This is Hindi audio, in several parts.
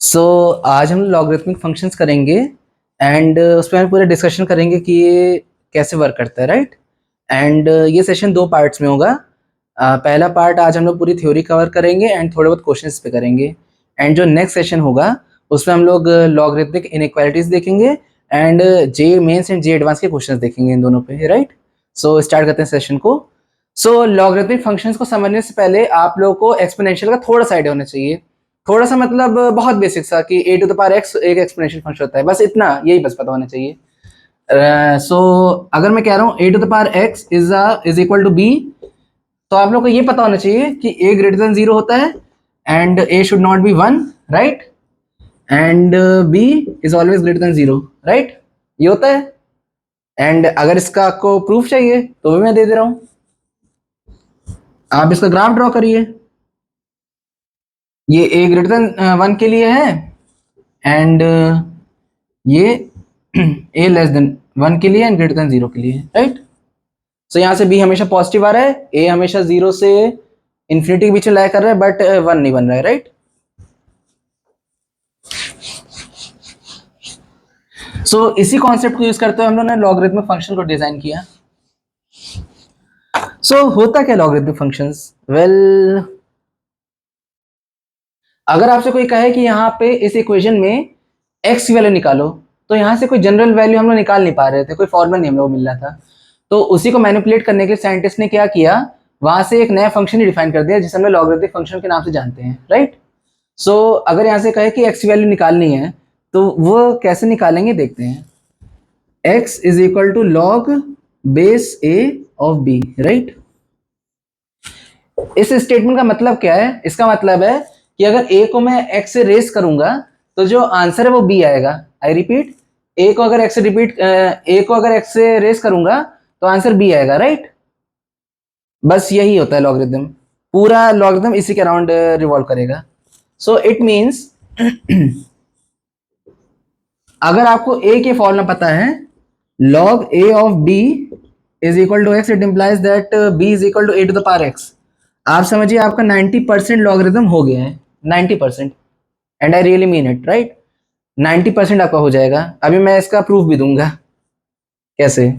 सो आज हम लॉगरिथमिक फंक्शंस करेंगे एंड उसमें हम पूरा डिस्कशन करेंगे कि ये कैसे वर्क करता है, राइट। एंड ये सेशन दो पार्ट्स में होगा। पहला पार्ट आज हम लोग पूरी थ्योरी कवर करेंगे एंड थोड़े बहुत क्वेश्चंस पे करेंगे। एंड जो नेक्स्ट सेशन होगा उसमें हम लोग लॉगरिथमिक इनइक्वालिटीज देखेंगे and JEE mains and JEE advanced के क्वेश्चंस देखेंगे इन दोनों पे, राइट। सो स्टार्ट करते हैं सेशन को। सो लॉगरिथमिक फंक्शंस को समझने से पहले आप लोगों को एक्सपोनेंशियल का थोड़ा सा आइडिया होना चाहिए। थोड़ा सा मतलब बहुत बेसिक सा कि ए टू द पावर एक्स एक एक्सपोनेंशियल फंक्शन होता है, बस इतना, यही बस पता होना चाहिए। सो अगर मैं कह रहा हूँ a to the power x is equal to b, तो आप लोग को ये पता होना चाहिए कि ए ग्रेटर देन जीरो होता है and A should not be one, right. And B is always greater than zero, right. ये होता है। एंड अगर इसका आपको प्रूफ चाहिए तो भी मैं दे दे रहा हूँ। आप इसका ग्राफ ड्रॉ करिए। ये ए ग्रेटर देन वन के लिए है एंड ये ए लेस देन वन के लिए एंड ग्रेटर देन जीरो के लिए, राइट। सो यहाँ से बी हमेशा पॉजिटिव आ रहा है, ए हमेशा जीरो से इन्फिनिटी के बीच में लाई कर रहा है, बट वन नहीं बन रहा है, राइट। सो इसी कॉन्सेप्ट को यूज करते हुए हम लोगों ने लॉगरिथमिक फंक्शन को डिजाइन किया। सो होता क्या लॉगरिथमिक फंक्शंस? वेल, अगर आपसे कोई कहे कि यहाँ पे इस इक्वेशन में x की वैल्यू निकालो, तो यहाँ से कोई जनरल वैल्यू हम लोग निकाल नहीं पा रहे थे, कोई फॉर्मूला नहीं हम लोग मिल रहा था। तो उसी को मैनिपुलेट करने के लिए साइंटिस्ट ने क्या किया, वहां से एक नया फंक्शन ही डिफाइन कर दिया जिसे हम लोग लॉगरिथमिक फंक्शन के नाम से जानते हैं, राइट। सो अगर यहाँ से कहे कि x की वैल्यू निकालनी है तो वो कैसे निकालेंगे देखते हैं। x is equal to log base a of b, right. इस स्टेटमेंट का मतलब क्या है? इसका मतलब है कि अगर a को मैं x से रेस करूंगा तो जो आंसर है वो b आएगा। आई रिपीट, a को अगर x से रेस करूंगा तो आंसर b आएगा, राइट। बस यही होता है लॉगरिथम। पूरा लॉगरिथम इसी के अराउंड रिवॉल्व करेगा। सो इट मींस अगर आपको a के फॉर्मूला पता है, log a of b is equal to x, it implies that b is equal to a to the power x। आप समझिए आपका 90% लॉगरिथम हो गया है, 90%। And I really mean it, right. 90% आपका हो जाएगा। अभी मैं इसका प्रूफ भी दूंगा कैसे।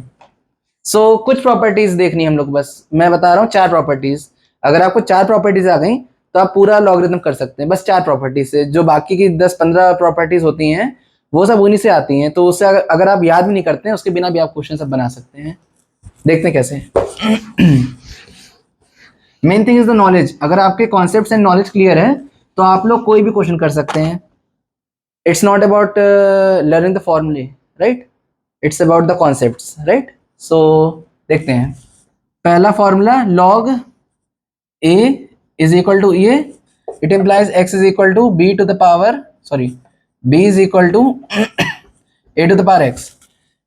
सो कुछ प्रॉपर्टीज देखनी हम लोग, बस मैं बता रहा हूँ 4 प्रॉपर्टीज। अगर आपको 4 प्रॉपर्टीज आ गई तो आप पूरा लॉगरिथम कर सकते हैं, बस 4 प्रॉपर्टीज से। जो बाकी की 10-15 प्रॉपर्टीज होती हैं वो सब उन्हीं से आती हैं, तो उससे अगर आप याद भी नहीं करते हैं उसके बिना भी आप क्वेश्चन सब बना सकते हैं। देखते हैं कैसे। Main thing is the knowledge. अगर आपके कॉन्सेप्ट्स एंड नॉलेज क्लियर है तो आप लोग कोई भी क्वेश्चन कर सकते हैं। It's not about learning the फॉर्मूले, right, it's about the concepts, right. So देखते हैं। पहला formula, log a is equal to ये, it implies x is equal to b to the power, sorry, b is equal to a to the power x।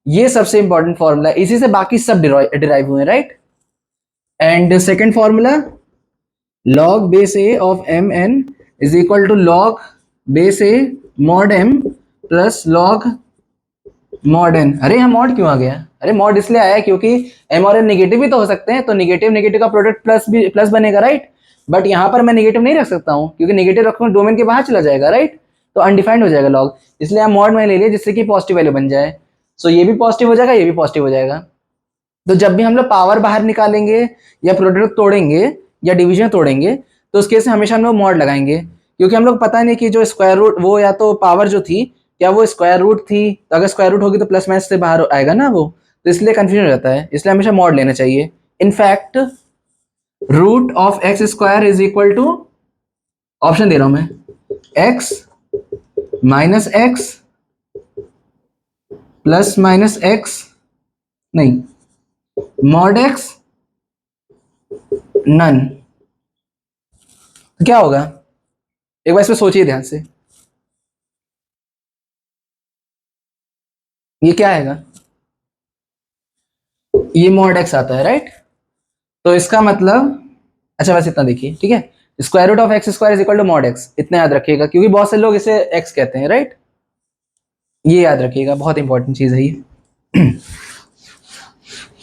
ये सबसे इंपॉर्टेंट फॉर्मूला, इसी से बाकी सब डिराइव हुए, right. And second formula, log base a of mn is equal to log base a mod m plus log mod n। अरे यहाँ mod क्यों आ गया? अरे mod इसलिए आया क्योंकि m और n नेगेटिव भी तो हो सकते हैं, तो नेगेटिव नेगेटिव का प्रोडक्ट प्लस बनेगा, राइट। बट यहाँ पर मैं नेगेटिव नहीं रख सकता हूँ क्योंकि नेगेटिव रखूँ डोमेन के बाहर चला जाएगा, राइट। तो अनडिफाइंड हो जाएगा लॉग, इसलिए यहाँ mod मैंने ले लिया जिससे कि पॉजिटिव वैल्यू बन जाए। सो ये भी पॉजिटिव हो जाएगा, ये भी पॉजिटिव हो जाएगा। तो जब भी हम लोग पावर बाहर निकालेंगे या प्रोडक्ट तोड़ेंगे या डिवीजन तोड़ेंगे तो उस केस में हमेशा हम लोग मॉड लगाएंगे, क्योंकि हम लोग पता नहीं कि जो स्क्वायर रूट, वो या तो पावर जो थी क्या वो स्क्वायर रूट थी, तो अगर स्क्वायर रूट होगी तो प्लस माइनस से बाहर आएगा ना वो, तो इसलिए कंफ्यूजन हो जाता है, इसलिए हमेशा मॉड लेना चाहिए। In fact root of x square is equal to, option दे रहा हूं मैं, x minus x plus minus x, नहीं, मॉड एक्स नन। तो क्या होगा एक बार इसमें सोचिए ध्यान से, ये क्या आएगा? ये मॉड एक्स आता है, राइट। तो इसका मतलब, अच्छा बस इतना देखिए, ठीक है। Square root of x square is equal to mod X, इतना याद रखिएगा क्योंकि बहुत से लोग इसे एक्स कहते हैं, राइट। ये याद रखिएगा, बहुत इंपॉर्टेंट चीज है ये।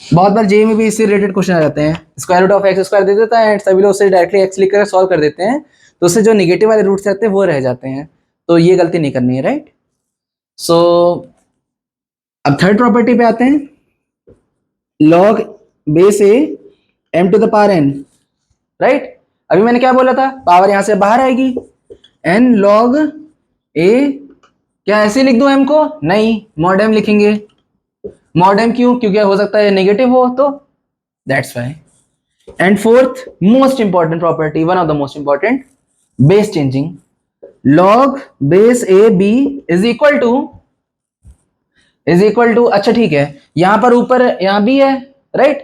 बहुत बार जे में भी इससे रिलेटेड क्वेश्चन आ जाते हैं। Square root of x square दे देता है एंड सभी लोग उसे डायरेक्टली एक्स लिख कर सॉल्व कर देते हैं, तो उससे जो निगेटिव वाले रूट्स रहते हैं वो रह जाते हैं। तो ये गलती नहीं करनी है, राइट। सो अब थर्ड प्रॉपर्टी पे आते हैं, log base A m to the power n, right. अभी मैंने क्या बोला था, पावर यहां से बाहर आएगी, n log a, क्या ऐसे लिख दूं m को, नहीं, मॉड m लिखेंगे। मॉड m क्यों, क्योंकि हो सकता है नेगेटिव हो, तो that's why. And fourth most important property, one of the most important, base changing, log base a b is equal to, अच्छा ठीक है, यहां पर ऊपर यहां भी है, राइट।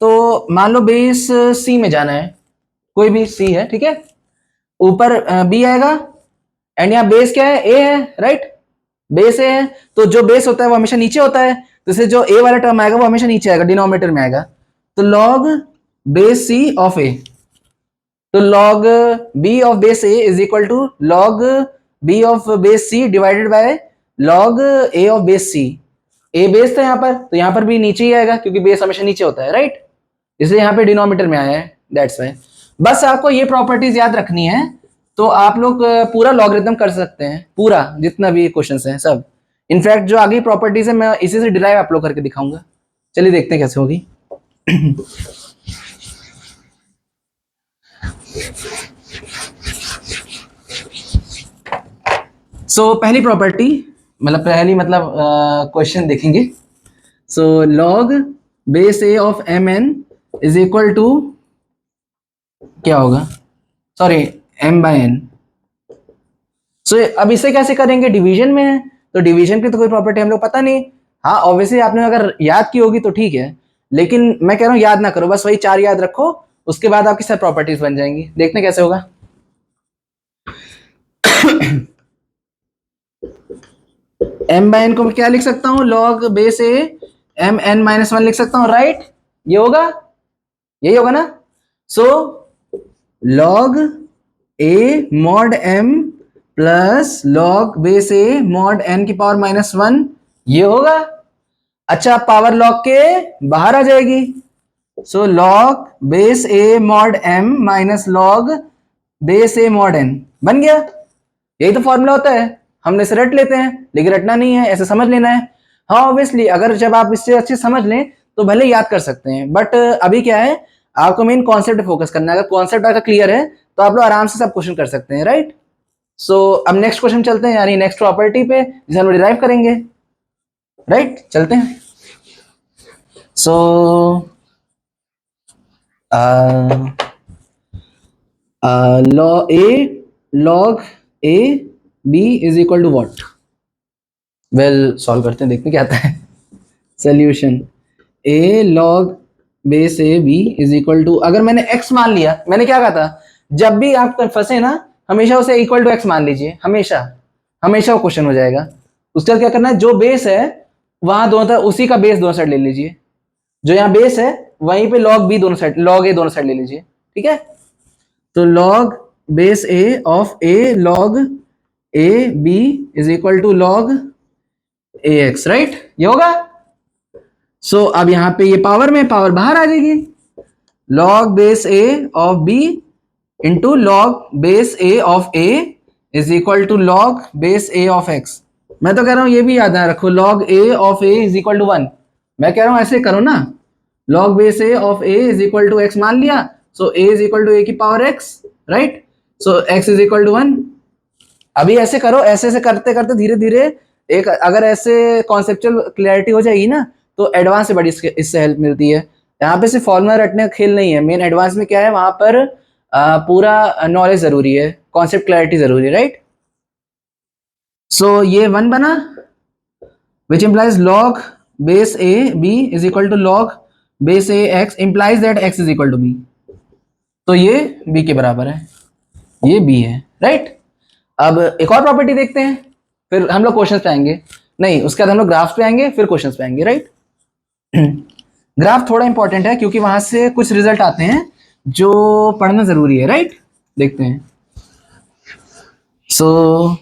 तो मान लो बेस c में जाना है, कोई भी c है, ठीक है, ऊपर b आएगा, एंड यहाँ बेस क्या है, a है, राइट। बेस a है, तो जो बेस होता है वो हमेशा नीचे होता है, तो इससे जो a वाला टर्म आएगा वो हमेशा नीचे आएगा, डिनोमिनेटर में आएगा। तो log base c of a, तो log b of base a is equal to log b of base c divided by log a of base c। a base था यहाँ पर, तो यहाँ पर भी नीचे ही आएगा, क्योंकि बेस हमेशा नीचे होता है, राइट, इसलिए यहाँ पे डिनोमिनेटर में आया है, दैट्स वाई। बस आपको ये प्रॉपर्टीज याद रखनी है, तो आप लोग पूरा लॉगरिथम कर सकते हैं, पूरा जितना भी क्वेश्चंस हैं सब। इनफैक्ट जो आगे प्रॉपर्टीज है मैं इसी से डिराइव आप लोग करके दिखाऊंगा। चलिए देखते हैं कैसे होगी। सो पहली प्रॉपर्टी, मतलब पहली मतलब क्वेश्चन देखेंगे। So log base A of M N is equal to क्या होगा, sorry m by n। So अब इसे कैसे करेंगे, डिवीजन में है, तो डिवीजन की तो कोई प्रॉपर्टी हम लोग पता नहीं। हाँ ऑब्वियसली आपने अगर याद की होगी तो ठीक है, लेकिन मैं कह रहा हूँ याद ना करो, बस वही 4 याद रखो, उसके बाद आपकी सब प्रॉपर्टीज बन जाएंगी। देखते हैं कैसे होगा। m बाय n को मैं क्या लिख सकता हूँ, log base a m n minus 1 लिख सकता हूँ, राइट। ये होगा, यही होगा ना। सो log a mod m plus log base a mod n की पावर माइनस 1, ये होगा। अच्छा पावर log के बाहर आ जाएगी, सो log base a mod m minus log base a mod n बन गया। यही तो फॉर्मूला होता है, हमने इसे रट लेते हैं, लेकिन रटना नहीं है, ऐसे समझ लेना है। हाँ ऑब्वियसली अगर जब आप इससे अच्छे समझ लें तो भले याद कर सकते हैं, बट अभी क्या है, आपको मेन कॉन्सेप्ट पे फोकस करना है। अगर कॉन्सेप्ट अगर क्लियर है तो आप लोग आराम से सब क्वेश्चन कर सकते हैं, राइट। सो अब नेक्स्ट क्वेश्चन चलते हैं, यानी नेक्स्ट प्रॉपर्टी पे जिसे हम डिराइव करेंगे, राइट। चलते हैं। So log a b is equal to what, well solve करते हैं, देखते हैं क्या आता है। Solution a log base a b is equal to, अगर मैंने x मान लिया, मैंने क्या कहा था, जब भी आप फंसे ना हमेशा उसे इक्वल टू x मान लीजिए, हमेशा हमेशा वो क्वेश्चन हो जाएगा। उसके बाद क्या करना है, जो बेस है वहां दोनों तरफ उसी का बेस दोनों साइड ले लीजिए, जो यहाँ बेस है वहीं पे log b दोनों साइड, log a दोनों साइड ले लीजिए, ठीक है। तो log base a of a log a b is equal to log ax, right, ये होगा। सो अब यहाँ पे ये पावर में पावर बाहर आ जाएगी, log base a of b into log base a of a is equal to log base a of x। मैं तो कह रहा हूं ये भी याद ना रखो, log a of a is equal to 1। मैं कह रहा हूं ऐसे करो ना, log base a of a is equal to x मान लिया, so a is equal to a की power x, right. So x is equal to 1। अभी ऐसे करो, ऐसे ऐसे करते करते धीरे धीरे एक अगर ऐसे कॉन्सेप्चुअल क्लैरिटी हो जाएगी ना, तो एडवांस से बड़ी इससे हेल्प मिलती है। यहाँ पे सिर्फ फॉर्मूला रटने का खेल नहीं है, मेन एडवांस में क्या है, वहां पर पूरा नॉलेज जरूरी है, कॉन्सेप्ट क्लैरिटी जरूरी है, राइट। सो ये 1 बना, which implies log base a b is equal to log base a x implies that x is equal to b। तो ये b के बराबर है, ये b है, राइट। अब एक और प्रॉपर्टी देखते हैं, फिर हम लोग क्वेश्चंस पे आएंगे, नहीं उसके बाद हम लोग ग्राफ्स पे आएंगे, फिर क्वेश्चंस पे आएंगे, राइट। ग्राफ थोड़ा इंपॉर्टेंट है क्योंकि वहां से कुछ रिजल्ट आते हैं जो पढ़ना जरूरी है, राइट। देखते हैं। सो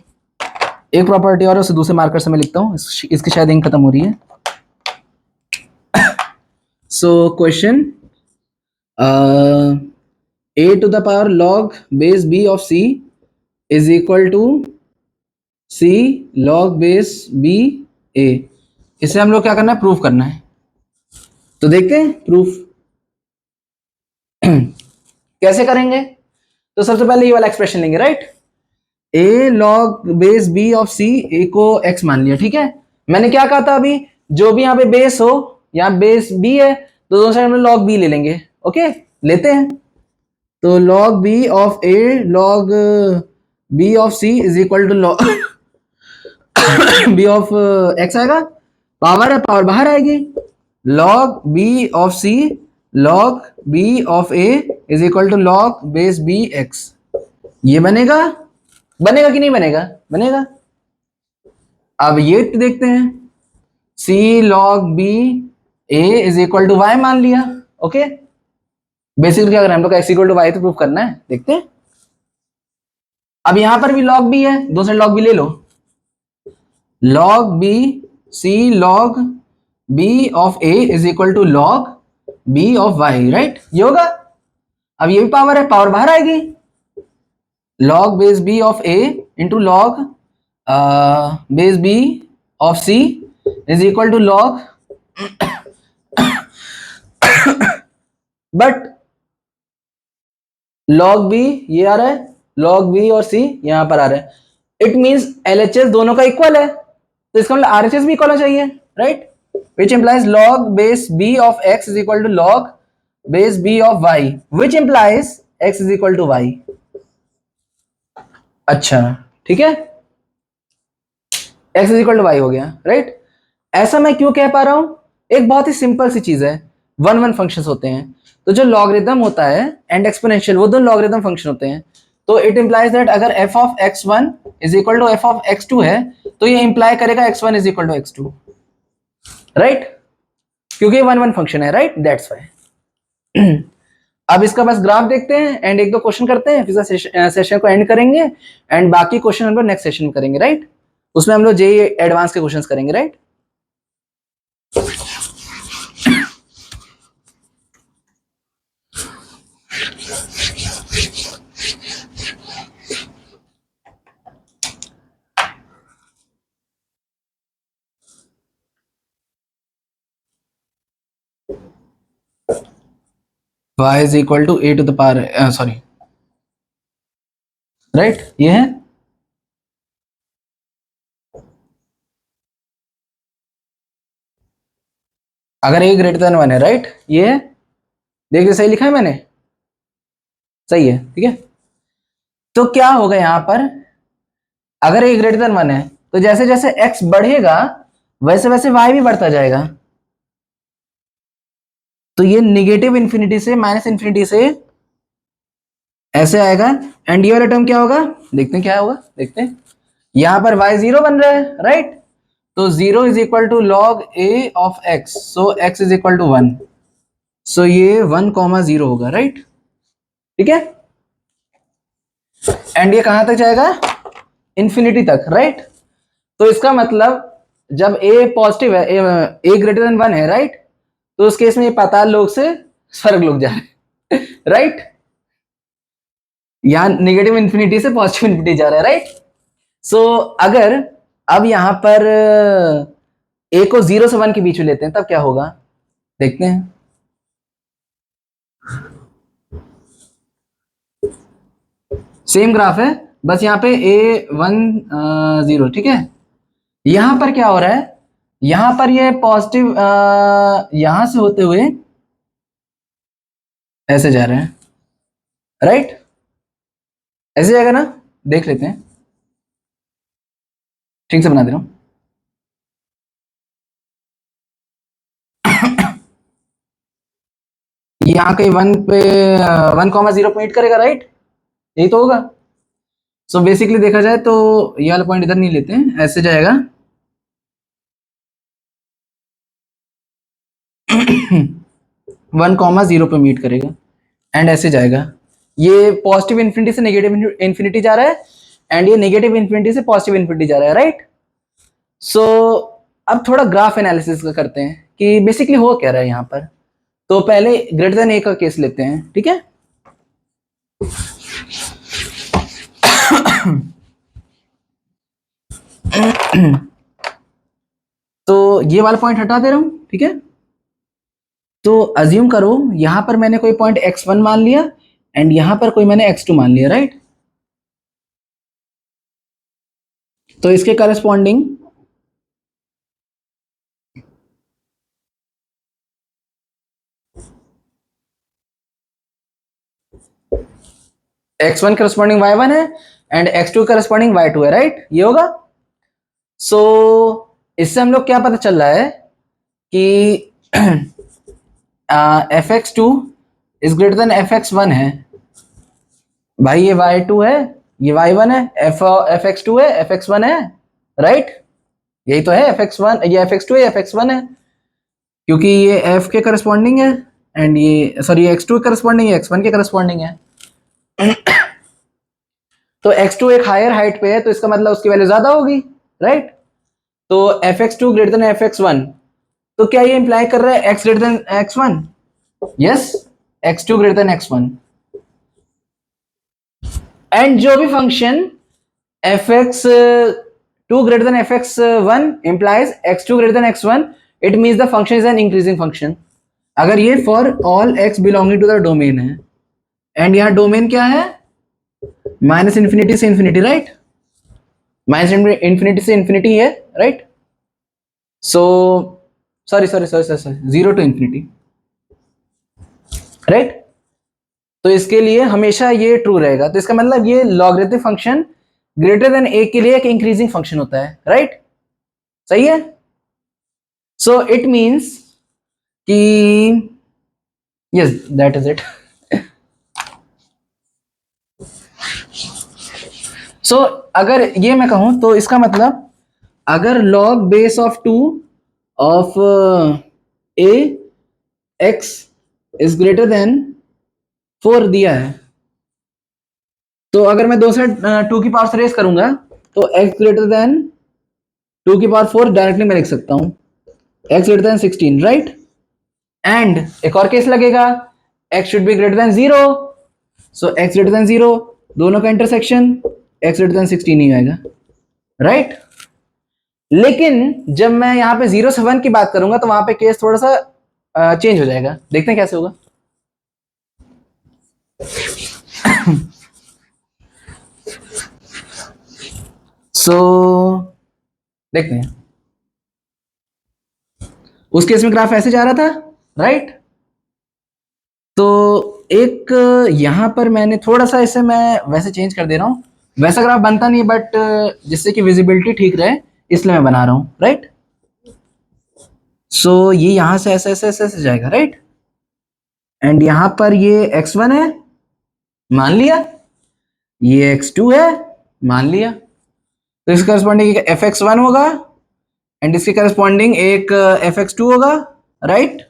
एक प्रॉपर्टी और उसे दूसरे मार्कर से मैं लिखता हूँ, इसकी शायद इंक खत्म हो रही है। So question a to the power log base b of c is equal to c log base b a, इसे हम लोग क्या करना है, प्रूफ करना है। तो देखते हैं प्रूफ कैसे करेंगे। तो सबसे पहले ये वाला एक्सप्रेशन लेंगे, right. A log base B of c, a को एक्स मान लिया, ठीक है। मैंने क्या कहा था अभी, जो भी यहाँ पे बेस हो, यहाँ बेस बी है तो दोनों साइड में लॉग बी ले लेंगे। ओके, लेते हैं। तो log B of A log B of C is equal to log B of X आएगा, पावर है, पावर बाहर आएगी, log B of C log B of A is equal to log base B X. ये बनेगा, बनेगा कि नहीं बनेगा, बनेगा। अब ये देखते हैं, c log b a is equal to y मान लिया। ओके, बेसिकली क्या करना है हम लोग, एक्स इक्वल टू वाई तो प्रूफ करना है, देखते हैं। अब यहां पर भी लॉग बी है, दो साइड लॉग बी ले लो, log b c log B of A is equal to log B of y, right, ये होगा। अब ये भी पावर है, पावर बाहर आएगी, log base B of A into log base B of C is equal to log, but log B ये आ रहा है, लॉग बी और सी यहां पर आ रहा है, इट मींस एलएचएस दोनों का इक्वल है, तो इसका मतलब आरएचएस भी इक्वल होना चाहिए, right, which implies log base b of x is equal to log base b of y, which implies x is equal to y। अच्छा, ठीक है, x is equal to y हो गया, राइट। ऐसा मैं क्यों कह पा रहा हूं, एक बहुत ही सिंपल सी चीज है, वन वन फंक्शंस होते हैं, तो जो लॉगरिथम होता है एंड एक्सपोनेंशियल वो दोनों लॉगरिथम फंक्शन होते हैं, तो इट इंप्लाइज दैट अगर f of x1 is equal to f of x2 है, तो ये इंप्लाई करेगा x1 is equal to x2, right, क्योंकि ये वन वन फंक्शन है, राइट, दैट्स व्हाई। अब इसका बस ग्राफ देखते हैं एंड एक दो क्वेश्चन करते हैं, फिर सेशन को एंड करेंगे एंड बाकी क्वेश्चन हम लोग नेक्स्ट सेशन में करेंगे, राइट। उसमें हम लोग जेई एडवांस के क्वेश्चंस करेंगे, right. y is equal to a to the power sorry, right, ये है। अगर a ग्रेटर देन 1 है, राइट, ये है, देखिए सही लिखा है मैंने, सही है, ठीक है। तो क्या होगा यहां पर, अगर a ग्रेटर देन 1 है तो जैसे जैसे x बढ़ेगा वैसे वैसे y भी बढ़ता जाएगा, तो ये निगेटिव इंफिनिटी से माइनस इंफिनिटी से ऐसे आएगा, एंड ये वाला टर्म क्या होगा, देखते हैं क्या होगा, देखते हैं। यहां पर y 0 बन रहा है, राइट, तो 0 is equal to log a of x, so x is equal to 1, so ये 1,0 होगा, राइट, ठीक है। एंड ये कहां तक जाएगा, इंफिनिटी तक, राइट। तो इसका मतलब जब a पॉजिटिव है, a ग्रेटर देन 1 है, राइट, तो उस केस में ये पाताल लोक से स्वर्ग लोक जा रहे हैं, राइट, यहां नेगेटिव इंफिनिटी से पॉजिटिव इंफिनिटी जा रहा है, राइट। सो अगर अब यहां पर a को 0 से 1 के बीच में लेते हैं तब क्या होगा, देखते हैं। सेम ग्राफ है, बस यहाँ पे a1 0, ठीक है। यहां पर क्या हो रहा है, यहां पर ये पॉजिटिव यहां से होते हुए ऐसे जा रहे हैं, राइट, ऐसे जाएगा ना, देख लेते हैं, ठीक से बना दे रहा हूं। यहाँ कहीं 1 पे 1,0 पॉइंट करेगा, राइट, यही तो होगा। सो बेसिकली देखा जाए तो ये वाला पॉइंट इधर नहीं लेते हैं, ऐसे जाएगा 1,0 पे मीट करेगा एंड ऐसे जाएगा, ये पॉजिटिव इंफिनिटी से नेगेटिव इंफिनिटी जा रहा है एंड ये नेगेटिव इंफिनिटी से पॉजिटिव इंफिनिटी जा रहा है, राइट। सो अब थोड़ा ग्राफ एनालिसिस का करते हैं कि बेसिकली हो क्या रहा है यहाँ पर। तो पहले ग्रेटर देन a का केस लेते हैं, ठीक है। तो ये वाला पॉइंट हटा दे रहा हूं, ठीक है। तो अज्यूम करो यहां पर मैंने कोई पॉइंट x1 मान लिया एंड यहां पर कोई मैंने x2 मान लिया, राइट। तो इसके करस्पॉन्डिंग x1 करस्पॉन्डिंग y1 है एंड x2 करस्पॉन्डिंग y2 है, राइट, ये होगा। सो इससे हम लोग क्या पता चल रहा है कि fx2 is greater then fx1 है। भाई ये y2 है, ये y1 है, fx2 है, fx1 है, राइट। यही तो है, fx1 ये fx2 है, fx1 है, क्योंकि ये f के करस्पॉन्डिंग है एंड ये सॉरी x2 के करस्पॉन्डिंग है, x1 के करस्पॉन्डिंग है। तो x2 एक हायर हाइट पे है तो इसका मतलब उसकी वैल्यू ज्यादा होगी, राइट। तो fx2 ग्रेटर देन fx1, तो क्या ये इंप्लाई कर रहा है x greater then x1? Yes, x2 greater than x1। And जो भी function fx2 greater than fx1 implies x2 greater than x1, it means the function is an increasing function। अगर ये for all x belonging to the domain है एंड यहाँ डोमेन क्या है, माइनस इंफिनिटी से इंफिनिटी, राइट, माइनस इंफिनिटी से इंफिनिटी है, right. So sorry sorry sorry sorry 0 to infinity, right. तो इसके लिए हमेशा ये ट्रू रहेगा, तो इसका मतलब ये logarithmic function greater than a के लिए एक इंक्रीजिंग फंक्शन होता है, राइट, सही है। सो इट मीन्स कि यस दैट इज इट। सो अगर ये मैं कहूं तो इसका मतलब अगर log base of 2 of a x is greater then 4 दिया है, तो अगर मैं 2 से 2 की पावर से रेस करूंगा तो x ग्रेटर देन 2 की पावर 4 डायरेक्टली मैं लिख सकता हूं x greater then 16, right. And एक और केस लगेगा x should be greater than 0, so x greater then 0, दोनों का इंटरसेक्शन x ग्रेटर देन 16 ही आएगा, राइट। लेकिन जब मैं यहाँ पे 0 से 1 की बात करूंगा तो वहां पे केस थोड़ा सा चेंज हो जाएगा, देखते हैं कैसे होगा। सो देखते हैं, उस केस में ग्राफ ऐसे जा रहा था, राइट। तो एक यहां पर मैंने थोड़ा सा इसे मैं वैसे चेंज कर दे रहा हूं, वैसा ग्राफ बनता नहीं बट जिससे कि विजिबिलिटी ठीक रहे इसलिए मैं बना रहा हूं, राइट। सो ये यहां से ऐसे ऐसे ऐसे ऐसे जाएगा, राइट। एंड यहां पर ये x1 है, मान लिया, ये x2 है, मान लिया, तो इसके करस्पॉन्डिंग एक fx1 होगा एंड इसके करस्पॉन्डिंग एक fx2 होगा, right.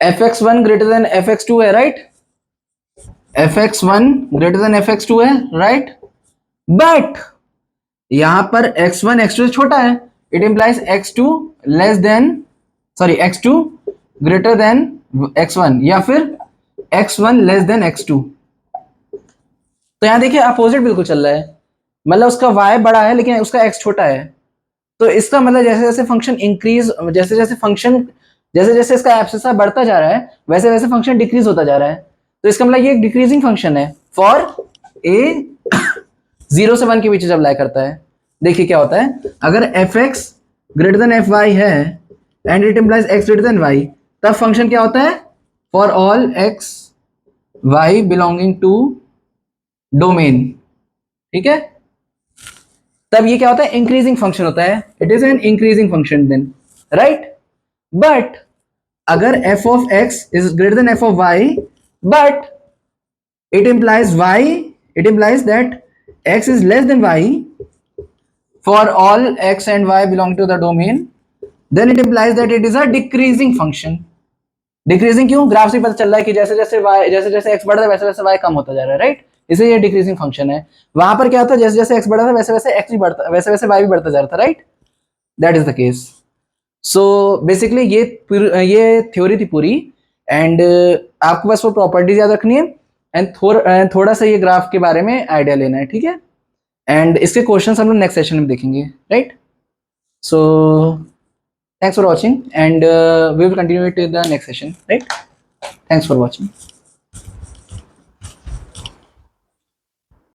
fx1 greater than fx2 है, right, fx1 greater than fx2 है, राइट। बट यहां पर x1 x2 से छोटा है, it implies x2 less than sorry x2 greater than x1 या फिर x1 लेस देन x2। तो यहां देखिए अपोजिट बिल्कुल चल रहा है, मतलब उसका y बड़ा है लेकिन उसका x छोटा है। तो इसका मतलब जैसे जैसे फंक्शन इंक्रीज जैसे जैसे इसका एब्सिसा बढ़ता जा रहा है वैसे वैसे फंक्शन डिक्रीज होता जा रहा है, तो इसका मतलब ये एक डिक्रीजिंग फंक्शन है फॉर a 0 से 1 के बीच जब लाई करता है। देखिए क्या होता है, अगर fx ग्रेटर देन fy है and it implies x greater than y, तब फंक्शन क्या होता है, for all x y belonging to domain, ठीक है। तब ये क्या होता है, इंक्रीजिंग फंक्शन होता है, it is an increasing function then, right. But अगर f of x is greater than f of y, but it implies that x is less than y for all x and y belong to the domain, then it implies that it is a decreasing function। Decreasing क्यों, ग्राफ से पता चल रहा है कि जैसे जैसे x बढ़ रहा है वैसे वैसे y कम होता जा रहा है, राइट, इसलिए ये डिक्रीजिंग फंक्शन है। वहां पर क्या होता है, जैसे जैसे x बढ़ा था वैसे वैसे x भी बढ़ता, वैसे वैसे y भी बढ़ता जा रहा था, right, that is the case. So basically ये थ्योरी थी पूरी एंड आपको बस वो प्रॉपर्टीज याद रखनी है एंड थोड़ा सा ये ग्राफ के बारे में आइडिया लेना है, ठीक है। एंड इसके क्वेश्चंस हम लोग नेक्स्ट सेशन में देखेंगे, right? So thanks for watching and we will continue it in the next session, right? Thanks for watching.